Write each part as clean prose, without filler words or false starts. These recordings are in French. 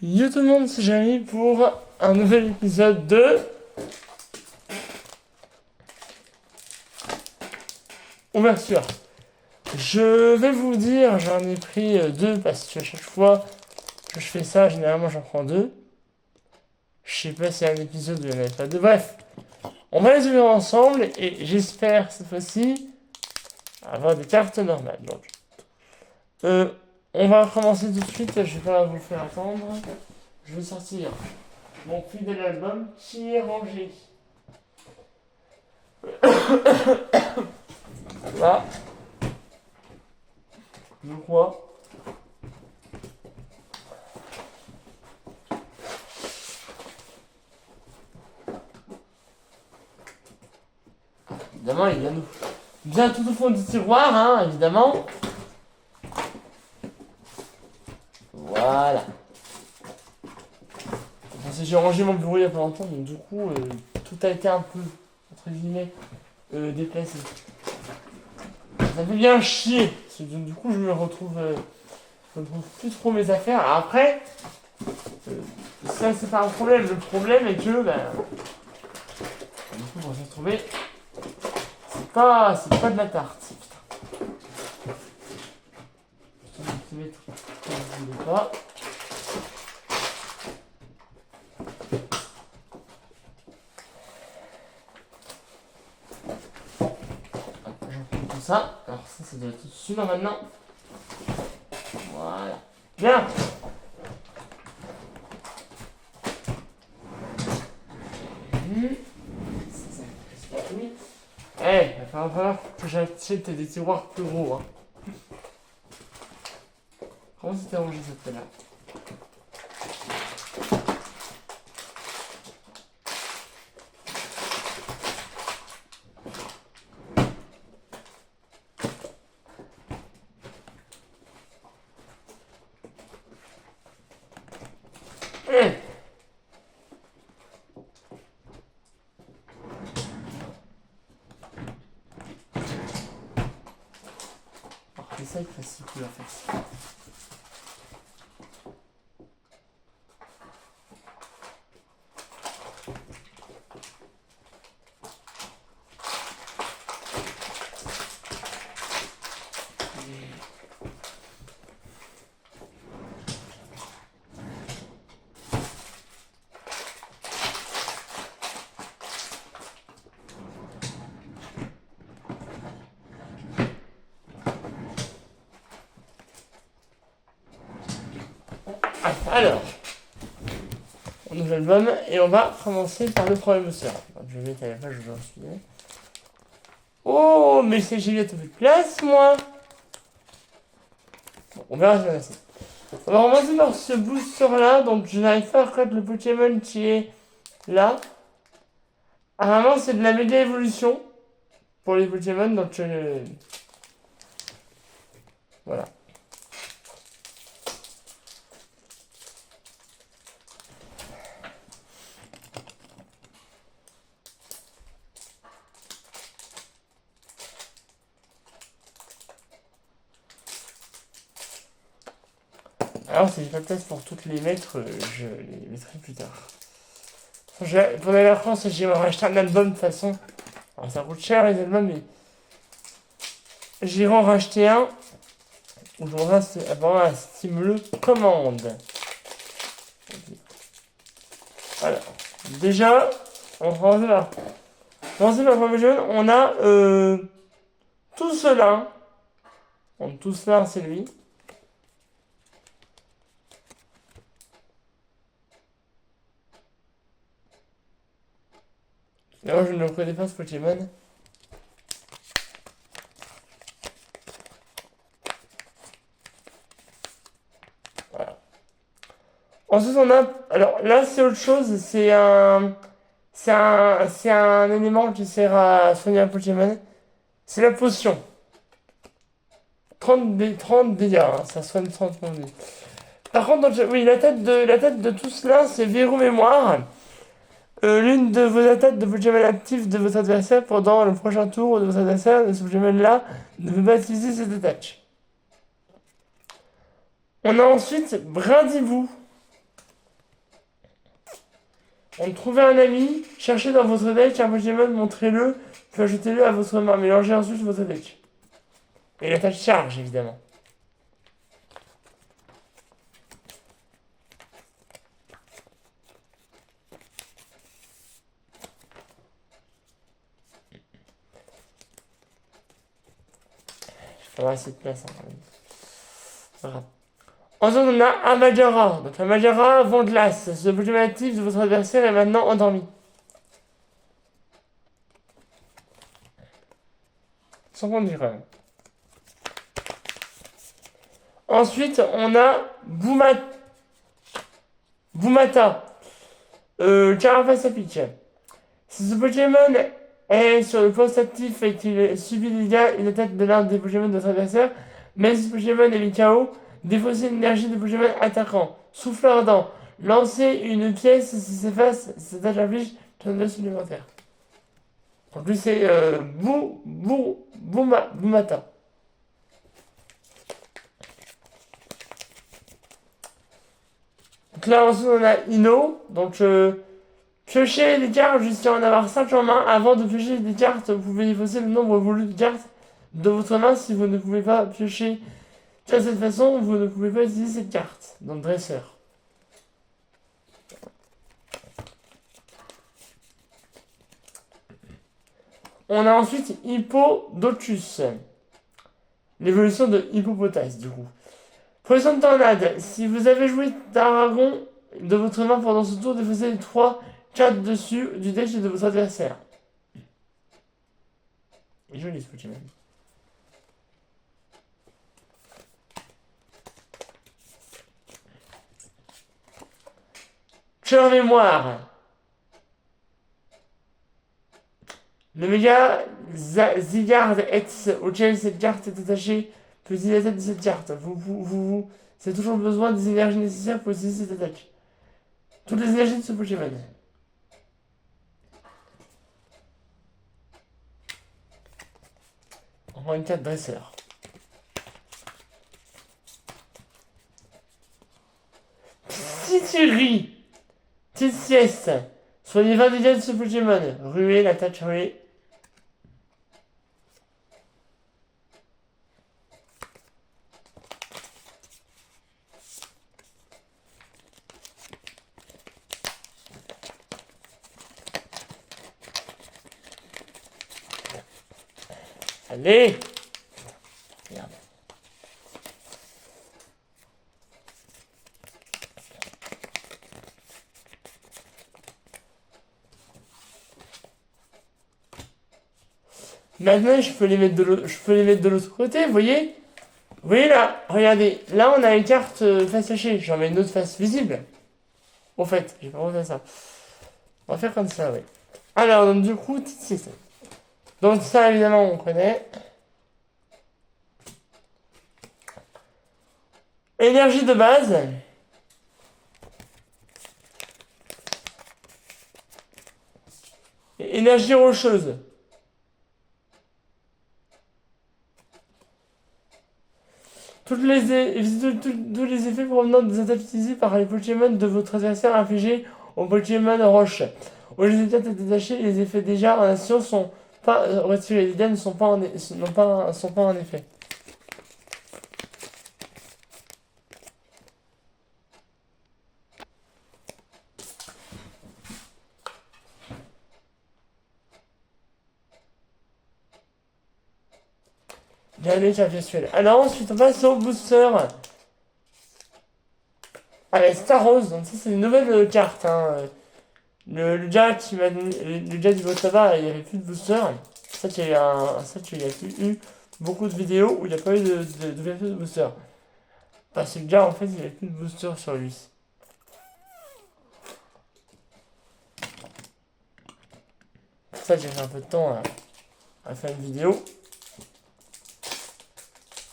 Yo tout le monde, c'est Jérémy pour un nouvel épisode de Ouverture. Je vais vous dire, j'en ai pris deux parce que chaque fois que je fais ça, généralement j'en prends deux. Je sais pas s'il y a un épisode où il n'y en avait pas deux. Bref, on va les ouvrir ensemble et j'espère cette fois-ci avoir des cartes normales. Donc, on va commencer tout de suite, je vais pas vous faire attendre. Je vais sortir mon fidèle album qui est rangé. Là, je crois. Évidemment, il y a nous. Bien tout au fond du tiroir, hein, évidemment. Voilà. Parce que j'ai rangé mon bureau il y a pas longtemps, donc du coup, tout a été un peu, entre guillemets, déplacé. Ça fait bien chier. Parce que, du coup, je me retrouve plus trop mes affaires. Alors après, ça c'est pas un problème. Le problème est que, du coup, on va se retrouver. C'est pas de la tarte. Putain. Je vais activer tout. Je voulais pas. J'en prends tout ça. Alors ça doit être dessus là maintenant. Voilà. Bien. Oui. Il va falloir que j'achète des tiroirs plus gros. Hein. Comment c'était rangé cette là? C'est ça qui facile plus en fait. Alors, on ouvre l'album et on va commencer par le premier booster. Je vais mettre à la page où j'en suis. Oh, mais c'est génial, t'as fait de place, moi. Bon, on verra si on a assez. On va commencer par ce booster-là, donc je n'arrive pas à reconnaître le Pokémon qui est là. Apparemment, c'est de la méga évolution pour les Pokémon, donc voilà. Alors, si j'ai pas de place pour toutes les mettre, je les mettrai plus tard. Pour aller en France, j'ai racheté un album de toute façon. Alors, ça coûte cher les albums, mais j'irai en racheter un. Où je voudrais avant si me le commande. Alors, déjà, on va commencer par le premier jeu. On a tout cela. Donc, tout cela, c'est lui. D'ailleurs, je ne connais pas ce Pokémon. Voilà. Ensuite, on a. Alors là, c'est autre chose. C'est un élément qui sert à soigner un Pokémon. C'est la potion. 30 dégâts, hein, ça soigne 30 dégâts. Par contre, oui, la tête de tout cela, c'est verrou mémoire. L'une de vos attaques de Pokémon actives de votre adversaire pendant le prochain tour de votre adversaire de ce Pokémon-là ne peut pas utiliser cette attaque. On a ensuite Brindibou. On trouvez un ami, cherchez dans votre deck un Pokémon, montrez-le, puis ajoutez-le à votre main. Mélangez ensuite votre deck. Et la tâche charge, évidemment. Il faudra assez de place. Hein. Voilà. Ensuite, on a un Majora. Donc, un Majora vent glace. Ce Pokémon actif de votre adversaire est maintenant endormi. Sans conduire, quand même. Ensuite, on a Boumata. Carapace à pique. Si ce Pokémon est sur le poste actif et qu'il subit des dégâts, il attaque de l'un des Pokémon de votre adversaire. Même si ce Pokémon est mis KO, défaussez l'énergie du Pokémon attaquant. Souffle ardent. Lancez une pièce si s'efface, cette attaque inflige un dégât supplémentaire. En plus, c'est Boumata. Donc là, ensuite, on a Ino. Donc, piochez les cartes jusqu'à en avoir 5 en main. Avant de piocher des cartes, vous pouvez défausser le nombre voulu de cartes de votre main. Si vous ne pouvez pas piocher de cette façon, vous ne pouvez pas utiliser cette carte. Donc, dresseur. On a ensuite Hippodotus. L'évolution de Hippopotas, du coup. Poison de tornade. Si vous avez joué Dragon de votre main pendant ce tour, défaussez les 3 cartes dessus du deck de votre adversaire. Et joli ce Pokémon. Tueur mémoire. Le méga Zigard X auquel cette carte est attachée peut utiliser la tête de cette carte. Vous avez toujours besoin des énergies nécessaires pour utiliser cette attaque. Toutes les énergies de ce Pokémon. Encore une carte dresseur. Titiri. Petite sieste. Soyez 20 dégâts de ce Pokémon. Ruée, l'attaque ruée. Allez. Merde. Maintenant, je peux les mettre de l'autre côté, vous voyez? Vous voyez là, regardez, là on a une carte face cachée, j'en mets une autre face visible. Au fait, j'ai pas pensé à ça. On va faire comme ça, oui. Alors, donc du coup, c'est ça. Donc ça, évidemment, on connaît. Énergie de base. Et énergie rocheuse. Tous les effets provenant des attaques utilisées par les Pokémon de votre adversaire infligés au Pokémon roche. Au lieu des attaques détachées, les effets déjà en action sont pas retirés. Les dégâts ne sont pas en effet. Allez, virtuel. Alors ensuite, on passe au booster. Allez, Star Rose. Donc ça, c'est une nouvelle carte. Hein. Le Jack qui m'a donné, le Jack du Botswana, il n'y avait plus de booster. Ça, il y a eu beaucoup de vidéos où il n'y a pas eu de booster. Parce que le Jack, en fait, il n'y avait plus de booster sur lui. Pour ça, j'ai fait un peu de temps à faire une vidéo.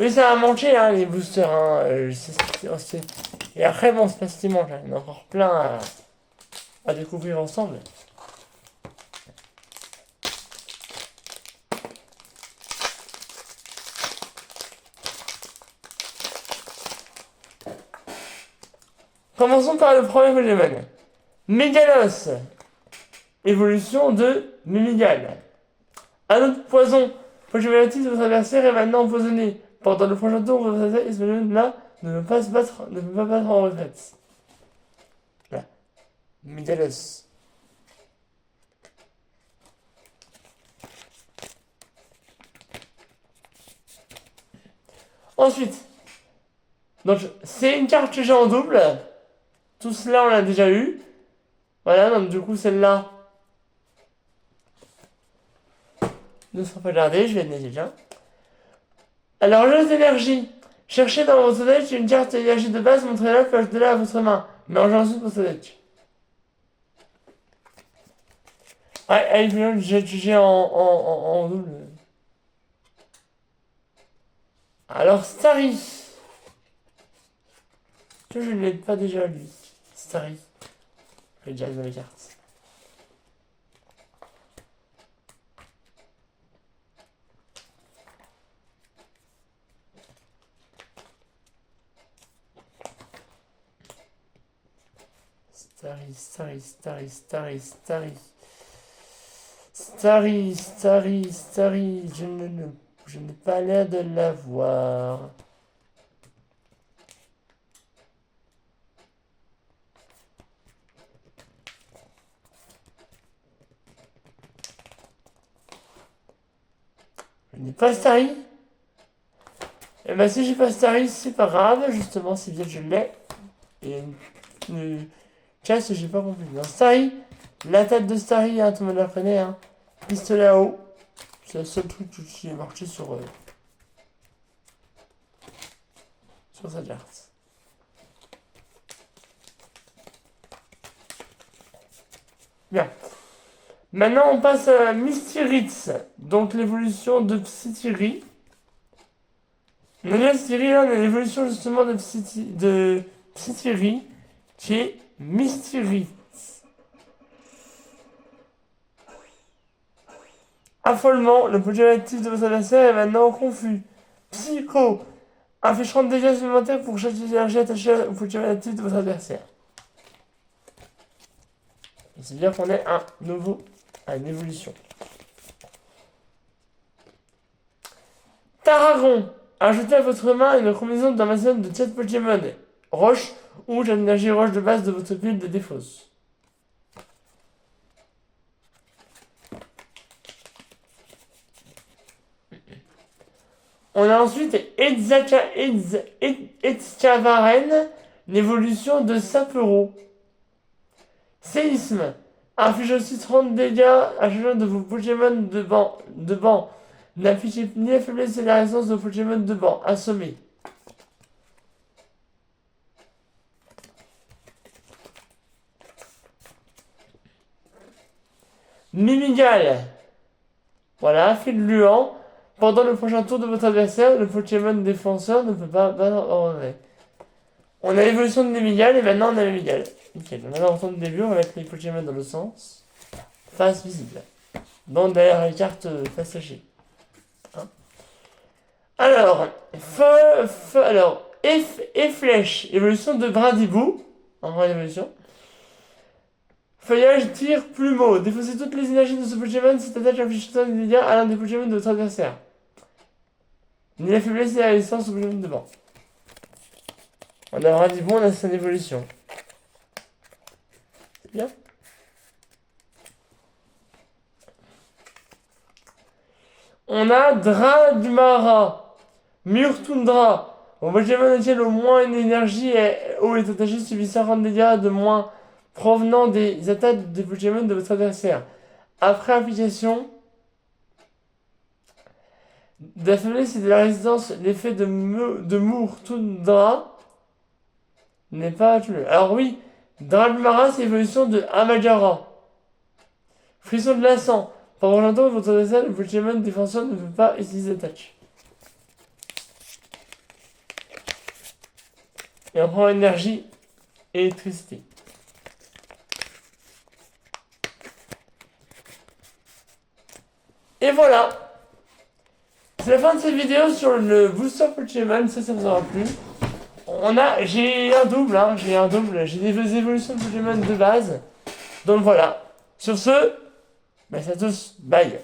Oui, ça a manqué, hein, les boosters. Hein. Et après, bon, c'est pas ce qui manque. Hein. Il y en a encore plein à découvrir ensemble. Commençons par le premier Pokémon. Mégalos. Évolution de Mémigal. Un autre poison. Pokémon de votre adversaire est maintenant empoisonné. Pendant le prochain tour, votre adversaire là ne peut pas se battre, ne peut pas battre en retraite. Voilà. Mégalos. Ensuite, donc c'est une carte que j'ai en double. Tout cela, on l'a déjà eu. Voilà, donc du coup, celle-là ne sera pas gardée, je vais être déjà. Alors, jeu d'énergie. Cherchez dans votre deck une carte d'énergie de base, montrez-la, puis ajoutez-la à votre main. Mélangez ensuite votre deck. Ouais, j'ai en double. Alors, Starry. Je ne l'ai pas déjà lu. Starry. J'ai déjà dans les cartes. Starry. Je n'ai pas l'air de l'avoir. Je n'ai pas Starry. Et bah si j'ai pas Starry, c'est pas grave, justement, si bien je l'ai. Et casse, j'ai pas compris. Dans Starry, la tête de Starry, hein, tout le monde la connaît, hein. Pistolet à eau. C'est le seul truc qui est marqué sur sa carte. Bien. Maintenant, on passe à Mystiritz. Donc, l'évolution de Psytiri. Mystiritz, là, on a l'évolution justement de Psytiri, qui est Mystiritz. Affolement, le Pokémon actif de votre adversaire est maintenant confus. Psycho, inflige 30 dégâts supplémentaires pour chaque énergie attachée au Pokémon actif de votre adversaire. C'est-à-dire qu'on est une évolution. Tarragon, ajoutez à votre main une combinaison d'Amazon de 7 Pokémon roche ou l'énergie roche de base de votre pile de défausse. On a ensuite Etzkavaren, l'évolution de Sapero. Séisme. Inflige aussi 30 dégâts à chacun de vos Pokémon de banc. N'affichez ni la faiblesse ni la résistance de vos Pokémon de banc. Assommé. Mimigal. Voilà, fil luant. Pendant le prochain tour de votre adversaire, le Pokémon défenseur ne peut pas battre en vrai. On a l'évolution de Mimigal et maintenant on a Mimigal. Nickel. Maintenant, en temps de début, on va mettre les Pokémon dans le sens. Face visible. Donc derrière les cartes face cachée. Hein. Alors, et flèche. Évolution de Brindibou. En grande évolution. Feuillage, tir, plumeau. Défaussez toutes les énergies de ce Pokémon si t'attache inflige des dégâts à l'un des Pokémon de votre adversaire. Ni la faiblesse ni la résistance au Pokémon devant. On a Brindibou, on a son évolution. C'est bien. On a Dragmara, Murtundra. Au Pokémon auquel au moins une énergie eau est attachée subit 50 dégâts de moins provenant des attaques des Pokémon de votre adversaire. Après application de la faiblesse et de la résistance, l'effet de Murtundra n'est pas atteint. Alors oui, Dragmara, c'est l'évolution de Amagara. Frisson de glaçant. Pendant longtemps, votre adversaire, le Pokémon défenseur, ne peut pas utiliser d'attaque. Et on prend énergie et électricité. Et voilà. C'est la fin de cette vidéo sur le booster Pokémon, ça vous aura plu. J'ai un double, j'ai des évolutions de Pokémon de base. Donc voilà. Sur ce, merci à tous. Bye.